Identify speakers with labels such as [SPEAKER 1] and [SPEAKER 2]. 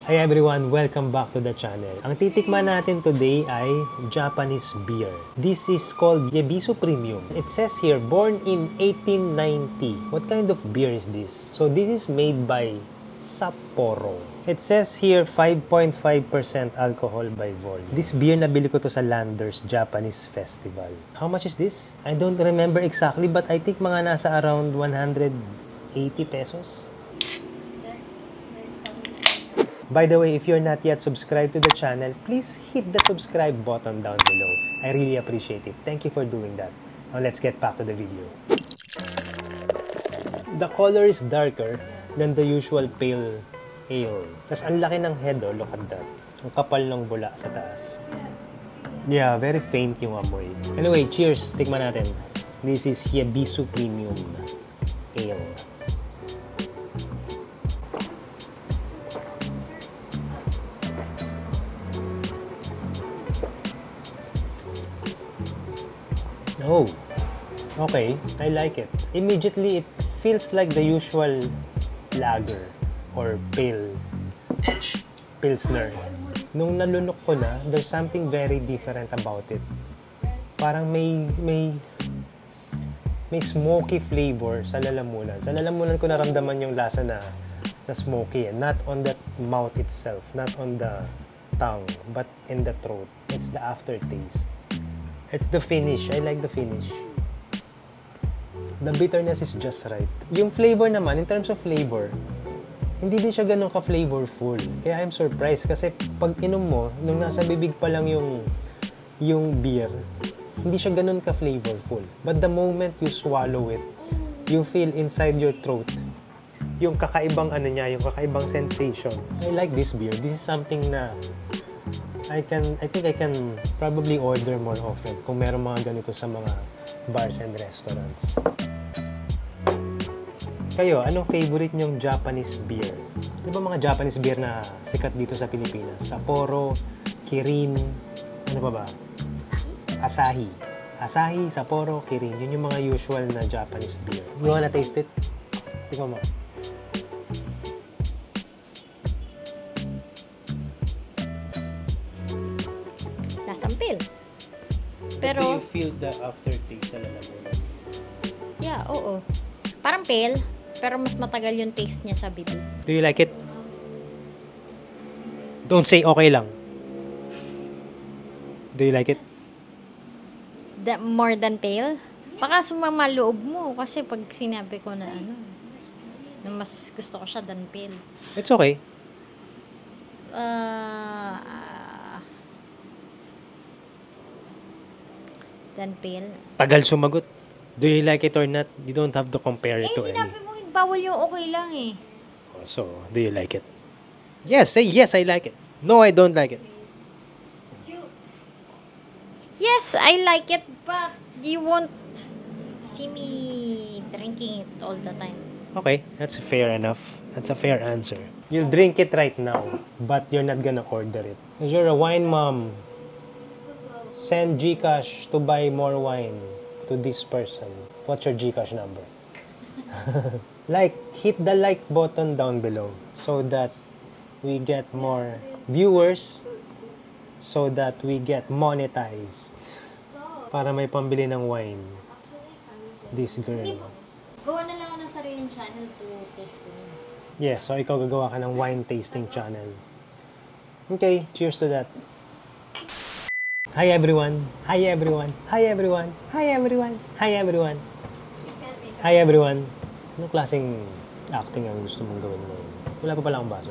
[SPEAKER 1] Hi everyone! Welcome back to the channel. Ang titikman natin today ay Japanese beer. This is called Yebisu Premium. It says here, born in 1890. What kind of beer is this? So this is made by Sapporo. It says here 5.5% alcohol by volume. This beer nabili ko to sa Landers Japanese Festival. How much is this? I don't remember exactly but I think mga nasa around 180 pesos. By the way, if you're not yet subscribed to the channel, please hit the subscribe button down below. I really appreciate it. Thank you for doing that. Now let's get back to the video. The color is darker than the usual pale ale. Tapos ang laki ng head, oh. Look at that. Ang kapal ng bula sa taas. Yeah, very faint yung amoy. Anyway, cheers. Tikman natin. This is Yebisu Premium Ale. Oh, okay. I like it. Immediately, it feels like the usual lager or pale pilsner. Nung nalunok ko na, there's something very different about it. Parang may smoky flavor sa lalamunan. Sa lalamunan ko naramdaman yung lasa na smoky. Not on the mouth itself, not on the tongue, but in the throat. It's the aftertaste. It's the finish. I like the finish. The bitterness is just right. Yung flavor naman, in terms of flavor, hindi din siya ganun ka-flavorful. Kaya I'm surprised kasi pag inom mo, nung nasa bibig pa lang yung beer, hindi siya ganun ka-flavorful. But the moment you swallow it, you feel inside your throat yung kakaibang ano niya, yung kakaibang sensation. I like this beer. This is something na I think I can probably order more often kung meron mga ganito sa mga bars and restaurants. Kayo, anong favorite nyong Japanese beer? Ano ba mga Japanese beer na sikat dito sa Pilipinas? Sapporo, Kirin, ano pa ba? Asahi. Asahi, Sapporo, Kirin. Yun yung mga usual na Japanese beer. You wanna taste it? Tingnan mo.
[SPEAKER 2] Pale. Pero,
[SPEAKER 1] do you feel the aftertaste sa lalamunan?
[SPEAKER 2] Yeah, oo. Parang pale, pero mas matagal yung taste niya sa bibig.
[SPEAKER 1] Do you like it? Don't say okay lang. Do you like it?
[SPEAKER 2] More than pale? Baka sumama loob mo kasi pag sinabi ko na na mas gusto ko siya than pale.
[SPEAKER 1] It's okay.
[SPEAKER 2] Than pale.
[SPEAKER 1] Tagal sumagot. Do you like it or not? You don't have to compare it to any.
[SPEAKER 2] Sinabi mo, bawal yung okay lang eh.
[SPEAKER 1] So, do you like it? Yes, say yes, I like it. No, I don't like it.
[SPEAKER 2] Yes, I like it, but you won't see me drinking it all the time.
[SPEAKER 1] Okay, that's fair enough. That's a fair answer. You'll drink it right now, but you're not gonna order it. Because you're a wine mom. Send GCash to buy more wine to this person. What's your GCash number? Hit the like button down below so that we get more viewers, so that we get monetized. Para may pambili ng wine. This girl.
[SPEAKER 2] Gawa na lang ako ng sariling channel to tasting.
[SPEAKER 1] Yes, so ikaw gagawa ka ng wine tasting channel. Okay, cheers to that. Hi everyone! Hi everyone! Hi everyone! Hi everyone! Hi everyone! Hi everyone! Anong klaseng acting ang gusto mong gawin ngayon? Wala pa pala akong baso.